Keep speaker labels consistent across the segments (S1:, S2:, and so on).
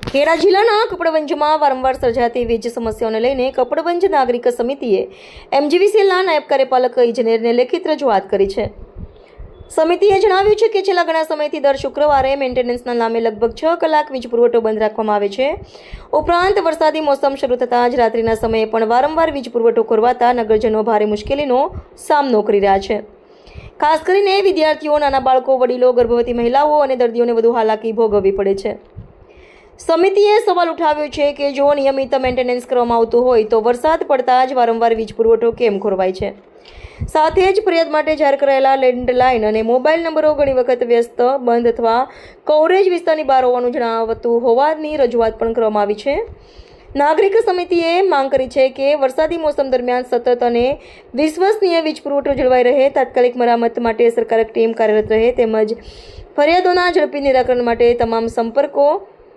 S1: ખેડા જિલ્લાના કપડવંજમાં વારંવાર સર્જાતી વીજ સમસ્યાઓને લઈને કપડવંજ નાગરિક સમિતિએ એમજીવીસીએલના નાયબ કાર્યપાલક ઇજનેરને લેખિત રજૂઆત કરી છે। સમિતિએ જણાવ્યું છે કે છેલ્લા ઘણા સમયથી દર શુક્રવારે મેન્ટેનન્સના નામે લગભગ 6 કલાક વીજ પુરવઠો બંધ રાખવામાં આવે છે। ઉપરાંત વરસાદી મોસમ શરૂ થતાં જ રાત્રિના સમયે પણ વારંવાર વીજ પુરવઠો ખોરવાતા નગરજનો ભારે મુશ્કેલીનો સામનો કરી રહ્યા છે। ખાસ કરીને વિદ્યાર્થીઓ, નાના બાળકો, વડીલો, ગર્ભવતી મહિલાઓ અને દર્દીઓને વધુ હાલાકી ભોગવવી પડે છે। સમિતિએ સવાલ ઉઠાવ્યો છે કે જો નિયમિત મેન્ટેનન્સ કરવામાં આવતું હોય તો વરસાદ પડતા જ વારંવાર વીજ પુરવઠો કેમ ખોરવાય છે। સાથે જ ફરિયાદ માટે જાહેર કરાયેલા લેન્ડલાઇન અને મોબાઈલ નંબરો ઘણી વખત વ્યસ્ત, બંધ અથવા કવરેજ વિસ્તારની બહાર હોવાનું જણાવતું હોવાની રજૂઆત પણ કરવામાં આવી છે। નાગરિક સમિતિએ માંગ કરી છે કે વરસાદી મોસમ દરમિયાન સતત અને વિશ્વસનીય વીજ પુરવઠો જળવાઈ રહે, તાત્કાલિક મરામત માટે સરકારી ટીમ કાર્યરત રહે તેમજ ફરિયાદોના ઝડપી નિરાકરણ માટે તમામ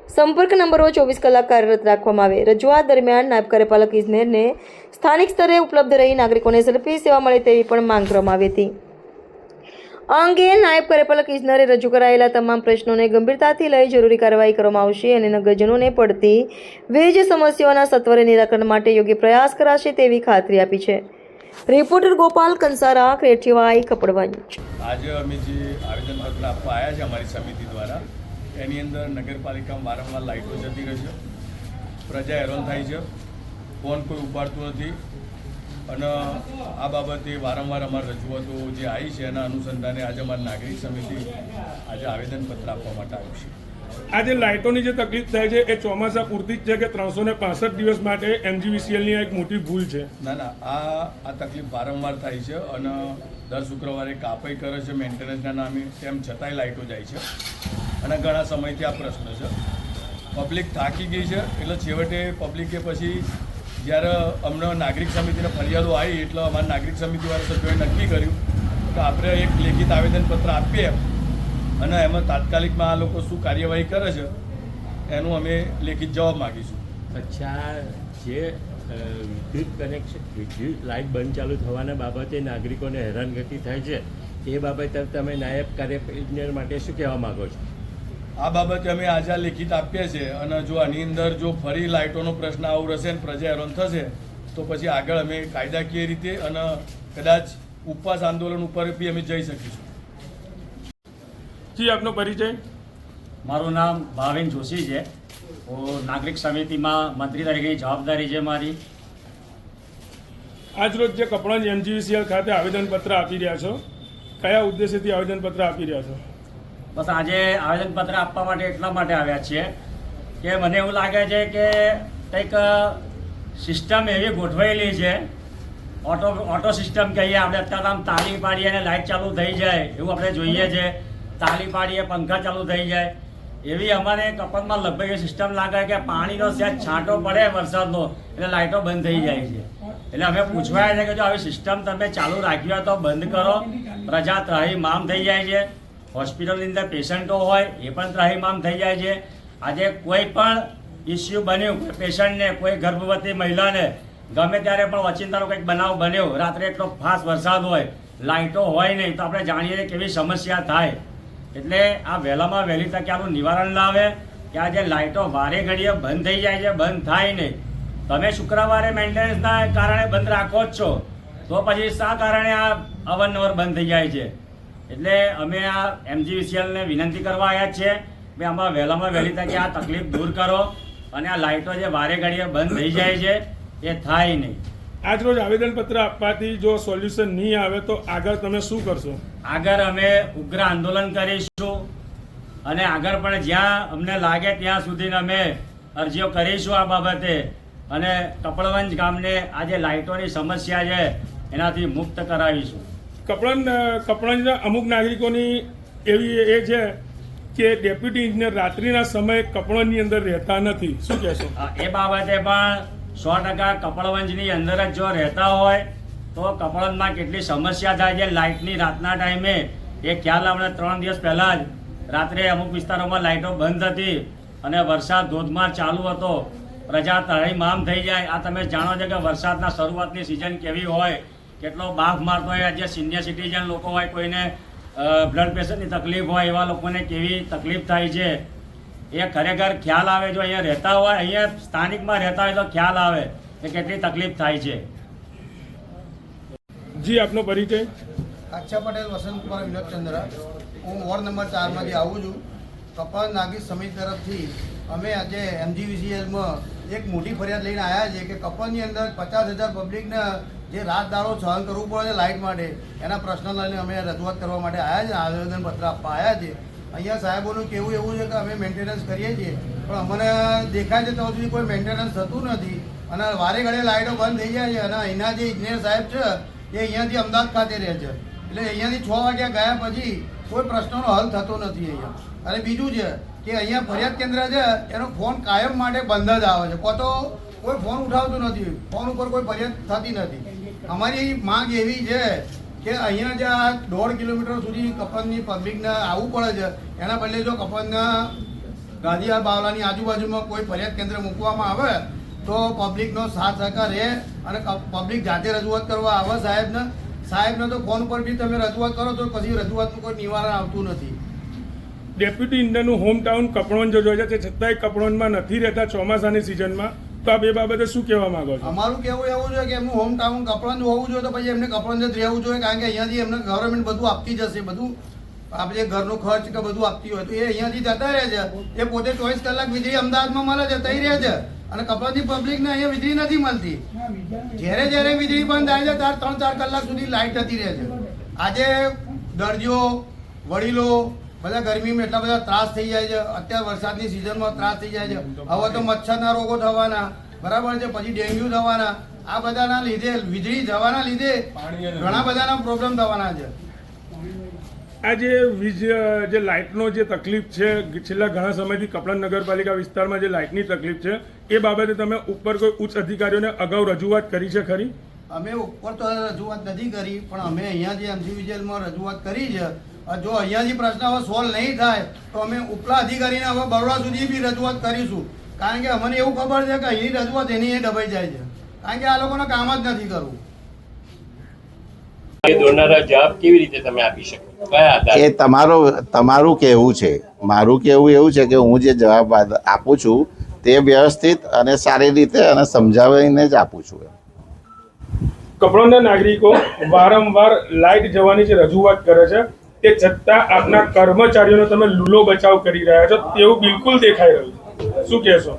S1: સંપર્ક નંબરો 24 કલાક કાર્યરત રાખવામાં આવે। રજૂઆત દરમિયાન નાયબ કાર્યપાલક ઇજનેરને સ્થાનિક સ્તરે ઉપલબ્ધ રહી નાગરિકોને ઝડપી સેવા મળે તેવી પણ માંગ કરવામાં આવી હતી। આ અંગે નાયબ કાર્યપાલક ઇજનેરે રજૂ કરાયેલા તમામ પ્રશ્નોને ગંભીરતાથી લઈ જરૂરી કાર્યવાહી કરવામાં આવશે અને નગરજનોને પડતી વીજ સમસ્યાઓના સત્વરે નિરાકરણ માટે યોગ્ય પ્રયાસ કરાશે તેવી ખાતરી આપી છે। રિપોર્ટર ગોપાલ કંસારા, ક્રિએટિવ આઈ, કપડવંજ।
S2: આજે અમે જે આવેદનપત્ર આપવા આવ્યા છે અમારી સમિતિ દ્વારા, એની અંદર નગરપાલિકામાં વારંવાર લાઇટો જતી રહે છે, પ્રજા હેરાન થાય છે, ફોન કોઈ ઉપાડતું નથી અને આ બાબતે વારંવાર અમારી રજૂઆતો જે આવી છે એના અનુસંધાને આજે અમારી નાગરિક સમિતિ આજે આવેદનપત્ર આપવા માટે આવ્યું છે।
S3: આજે લાઇટોની જે તકલીફ થાય છે એ ચોમાસા પૂરતી જ છે કે 365 દિવસ માટે એમજીવીસીએલની એક મોટી ભૂલ છે?
S2: ના, આ તકલીફ વારંવાર થાય છે અને દર શુક્રવારે કાપાઈ કરે છે મેન્ટેનન્સના નામે, તેમ છતાંય લાઇટો જાય છે અને ઘણા સમયથી આ પ્રશ્ન છે। પબ્લિક થાકી ગઈ છે એટલે છેવટે પબ્લિકે પછી જ્યારે અમને નાગરિક સમિતિને ફરિયાદો આવી એટલે અમારા નાગરિક સમિતિવાળા સભ્યોએ નક્કી કર્યું કે આપણે એક લેખિત આવેદનપત્ર આપીએ અને એમાં તાત્કાલિકમાં આ લોકો શું કાર્યવાહી કરે છે એનું અમે લેખિત જવાબ માગીશું।
S4: અચ્છા, જે વિદ્યુત લાઇટ બંધ ચાલુ થવાના બાબતે નાગરિકોને હેરાનગતિ થાય છે એ બાબતે તમે નાયબ કાર્યપાલક ઇજનેર માટે શું કહેવા માગો છો?
S2: આ બાબતે અમે આજે લેખિત આપીએ છીએ અને જો આની અંદર જો ફરી લાઇટોનો પ્રશ્ન આવું રહેશે ને પ્રજા હેરાન થશે તો પછી આગળ અમે કાયદાકીય રીતે અને કદાચ ઉપવાસ આંદોલન ઉપર બી અમે જઈ શકીશું।
S3: જી, આપનો પરિચય?
S5: મારું નામ ભાવિન જોશી છે। હું નાગરિક સમિતિમાં મંત્રી તરીકેની જવાબદારી છે મારી।
S3: આજરોજ જે કપડવંજ એમજીવીસીએલ ખાતે આવેદનપત્ર આપી રહ્યા છો, કયા ઉદ્દેશ્યથી આવેદનપત્ર આપી રહ્યા છો?
S5: બસ આજે આવેદનપત્ર આપવા માટે એટલા માટે આવ્યા છીએ કે મને એવું લાગે છે કે કંઈક સિસ્ટમ એવી ગોઠવાયેલી છે, ઓટો સિસ્ટમ કહીએ આપણે, અત્યારે આમ તાળી પાડીએ અને લાઇટ ચાલુ થઈ જાય એવું આપણે જોઈએ છે, તાળી પાડીએ પંખા ચાલુ થઈ જાય એવી અમારે કપડમાં લગભગ એ સિસ્ટમ લાગે કે પાણીનો સહેજ છાંટો પડે વરસાદનો એટલે લાઇટો બંધ થઈ જાય છે। એટલે અમે પૂછવાય છે કે જો આવી સિસ્ટમ તમે ચાલુ રાખી હોય તો બંધ કરો, પ્રજા ત્રાહીમામ થઈ જાય છે, હોસ્પિટલની અંદર પેશન્ટો હોય એ પણ ત્રાહીમામ થઈ જાય છે। આજે કોઈ પણ ઇસ્યુ બન્યું, કોઈ પેશન્ટને, કોઈ ગર્ભવતી મહિલાને ગમે ત્યારે પણ ઓચિંતાનો કંઈક બનાવ બન્યો, રાત્રે એટલો ફાસ્ટ વરસાદ હોય, લાઇટો હોય નહીં તો આપણે જાણીએ કેવી સમસ્યા થાય। એટલે આ વહેલામાં વહેલી તકે આનું નિવારણ લાવે કે આ જે લાઇટો વારે ઘડીએ બંધ થઈ જાય છે, બંધ થાય નહીં। તમે શુક્રવારે મેન્ટેનન્સના કારણે બંધ રાખો જ છો તો પછી શા કારણે આ અવારનવાર બંધ થઈ જાય છે? એટલે અમે આ એમજીવીસીએલને વિનંતી કરવા આવ્યા છીએ કે આમાં વહેલામાં વહેલી તકે આ તકલીફ દૂર કરો અને આ લાઇટો જે વારે ઘડીએ બંધ થઈ જાય છે એ થાય નહીં।
S3: આજરોજ આવેદનપત્ર આપવાથી જો સોલ્યુશન નહીં આવે તો આગળ તમે શું કરશો?
S5: આગળ અમે ઉગ્ર આંદોલન કરીશું અને આગળ પણ જ્યાં અમને લાગે ત્યાં સુધી અમે અરજીઓ કરીશું આ બાબતે અને કપડવંજ ગામને આ જે લાઇટોની સમસ્યા છે એનાથી મુક્ત કરાવીશું।
S3: કપડવંજના અમુક નાગરિકોની એવી એ છે કે ડેપ્યુટી ઇજનેર રાત્રિના સમયે કપડવંજની અંદર રહેતા નથી, શું કહેશો?
S5: એ બાબતે પણ 100% કપડવંજની અંદર જ જો રહેતા હોય તો કપડવંજમાં કેટલી સમસ્યા થાય છે લાઇટની રાતના ટાઈમે એ ખ્યાલ અમને 3 દિવસ પહેલાં જ રાત્રે અમુક વિસ્તારોમાં લાઇટો બંધ હતી અને વરસાદ ધોધમાર ચાલુ હતો, પ્રજા ત્રાહીમામ થઈ જાય। આ તમે જાણો છો કે વરસાદના શરૂઆતની સિઝન કેવી હોય, કેટલો બાફ મારતો હોય, જે સિનિયર સિટીઝન લોકો હોય, કોઈને બ્લડ પ્રેશરની તકલીફ હોય એવા લોકોને કેવી તકલીફ થાય છે। એ ખરેખર ખ્યાલ આવે. જો અહીંયા રહેતા હોય, અહીંયા સ્થાનિકમાં રહેતા હોય તો ખ્યાલ આવે કે કેટલી તકલીફ થાય છે.
S3: જી આપનો પરિચય.
S6: અક્ષય પટેલ, વસંતકુમાર વિનોદચંદ્ર. હું વોર્ડ નંબર 4 માંથી આવું છું. કપલ નાગરિક સમિતિ તરફથી અમે આજે MGVCLમાં એક મોટી ફરિયાદ લઈને આવ્યા છીએ કે કપલની અંદર 50,000 પબ્લિકને જે રાત દાડો સહન કરવું પડે છે લાઇટ માટે, એના પ્રશ્ન લઈને અમે રજૂઆત કરવા માટે આવ્યા છીએ, આવેદનપત્ર આપવા આવ્યા છીએ. અહીંયા સાહેબોનું કહેવું એવું છે કે અમે મેન્ટેનન્સ કરીએ છીએ, પણ અમને દેખાય છે ત્યાં સુધી કોઈ મેન્ટેનન્સ થતું નથી અને વારે ઘડે લાઇટો બંધ થઈ જાય છે. અને અહીંના જે ઇજનેર સાહેબ છે એ અહીંયાથી અમદાવાદ ખાતે રહે છે, એટલે અહીંયાથી 6 વાગ્યા ગયા પછી કોઈ પ્રશ્નનો હલ થતો નથી અહીંયા. અને બીજું છે કે અહીંયા ફરિયાદ કેન્દ્ર છે એનો ફોન કાયમ માટે બંધ જ આવે છે, કો તો કોઈ ફોન ઉઠાવતું નથી, ફોન ઉપર કોઈ ફરિયાદ થતી નથી. અમારી માંગ એવી છે કે અહીંયા જે આ 1.5 કિલોમીટર સુધી કપનની પબ્લિકને આવવું પડે છે, એના બદલે જો કપનના ગાંધીહાર બાવલાની આજુબાજુમાં કોઈ ફરિયાદ કેન્દ્ર મૂકવામાં આવે તો પબ્લિકનો સાથ સહકાર રહે અને પબ્લિક જાતે રજૂઆત કરવા આવે સાહેબને તો ફોન પર બી તમે રજૂઆત કરો તો પછી રજૂઆતનું કોઈ નિવારણ આવતું નથી.
S3: ડેપ્યુટી ઇન્જિનિયરનું હોમ ટાઉન કપડવંજ જો છે, તે છતાંય કપડવંજમાં નથી રહેતા ચોમાસાની સિઝનમાં, તો આપ એ બાબતે શું કહેવા માંગો છો?
S6: અમારું કહેવું એવું છે કે એમનું હોમ ટાઉન કપડવંજ હોવું જોઈએ, તો પછી એમને કપડવંજ જ રહેવું જોઈએ, કારણ કે અહીંયાથી એમને ગવર્મેન્ટ બધું આપતી જશે, બધું આપણે ઘરનો ખર્ચ કે બધું આપતી હોય તો એ અહીંયાથી જતા રહે છે. એ પોતે 24 કલાક વીજળી અમદાવાદમાં મળે છે, તઈ રહે છે, અને કપડવંજની પબ્લિકને અહીંયા વીજળી નથી મળતી. જ્યારે વીજળી બંધ થાય છે ત્યારે 3-4 કલાક સુધી લાઇટ જતી રહે છે. આજે દર્દીઓ, વડીલો બધા ગરમીમાં એટલા બધા ત્રાસ થઈ જાય છે. અત્યારે વરસાદની સિઝનમાં ત્રાસ થઈ જાય છે. હવે તો મચ્છરના રોગો થવાના, બરાબર છે, પછી ડેન્ગ્યુ થવાના, આ બધાના લીધે, વીજળી જવાના લીધે ઘણા બધાના પ્રોબ્લેમ થવાના છે.
S3: આ જે જે લાઇટનો જે તકલીફ છે છેલ્લા ઘણા સમયથી કપડવંજ નગરપાલિકા વિસ્તારમાં જે લાઇટની તકલીફ છે, એ બાબતે તમે ઉપર કોઈ ઉચ્ચ અધિકારીઓને અગાઉ રજૂઆત કરી છે ખરી?
S6: અમે ઉપર તો રજૂઆત નથી કરી, પણ અમે અહીંયા જે MGVCLમાં રજૂઆત કરી છે. જો અહીંયાથી પ્રશ્ન હવે સોલ્વ નહીં થાય તો અમે ઉપલા અધિકારીને હવે બરોડા સુધી બી રજૂઆત કરીશું, કારણ કે અમને એવું ખબર છે કે અહીંની રજૂઆત એની એ દબાઈ જાય છે, કારણ કે આ લોકોને કામ જ નથી કરવું.
S4: એ દોરનારા જવાબ કેવી રીતે તમે આપી શકો? કયા આધારે?
S7: એ તમારું કહેવું છે. મારું કહેવું એવું છે કે હું જે જવાબ આપું છું તે વ્યવસ્થિત અને સારી રીતે અને સમજાવીને જ આપું છું.
S3: કપડવંજના નાગરિકો વારંવાર લાઇટ જવાની જે રજૂઆત કરે છે, તે છતાં આપના કર્મચારીઓનો તમે લૂલો બચાવ કરી રહ્યા છો તેવું બિલકુલ દેખાઈ રહ્યું છે. શું કહેશો?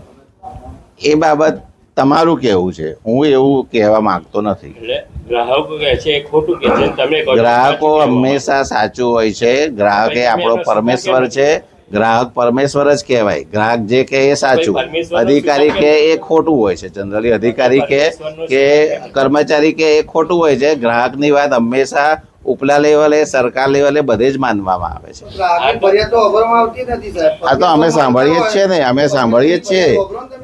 S7: એ બાબત તમારું કહેવું છે, હું એવું કહેવા માંગતો નથી.
S4: એટલે ગ્રાહકો કહે છે એ ખોટું કે છે, તમે કહો છો
S7: ગ્રાહકો
S4: સાચું કહેવા
S7: હંમેશા સાચું હોય છે. ગ્રાહક એ આપણો પરમેશ્વર છે. ગ્રાહક પરમેશ્વર જ કહેવાય. ગ્રાહક જે કહે એ સાચું, અધિકારી કે એ ખોટું હોય છે. જનરલી અધિકારી કે કર્મચારી કે એ ખોટું હોય છે. ગ્રાહકની વાત હંમેશા ઉપલા લેવલે, સરકાર લેવલે બધે જ માનવામાં આવે છે. આ તો અમે સાંભળીએ જ છીએ ને, અમે સાંભળીએ જ છીએ.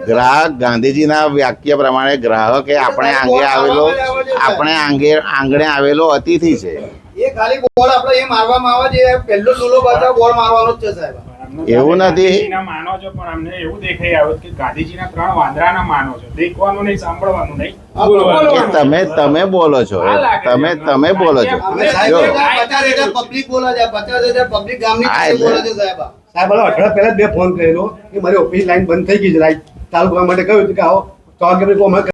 S7: ગ્રાહક ગાંધીજીના વાક્ય પ્રમાણે ગ્રાહક એ આપણે આંગણે આવેલો અતિથિ છે.
S6: એ ખાલી બોર્ડ આપણે એ મારવામાં આવે છે, પહેલો લૂલો બચાવ બોર્ડ મારવાનો જ છે સાહેબ.
S7: એવું નથી.
S8: માનો છો, પણ અમને એવું દેખાઈ આવ્યું કે ગાંધીજીના 3 વાંદરાના માનો છો, દેખવાનું નહીં, સાંભળવાનું નહીં,
S7: તમે બોલો છો, તમે બોલો છો. જો
S6: 50,000 પબ્લિક બોલે છે, 50,000 પબ્લિક ગામની બોલે છે સાહેબ.
S9: સાહેબ અઠવાડિયા પહેલા જ 2 ફોન કરેલો કે મારી ઓફિસ લાઈન બંધ થઈ ગઈ છે, લાઈટ ચાલુ કરવા માટે કહ્યું કે આવો 3 વાગે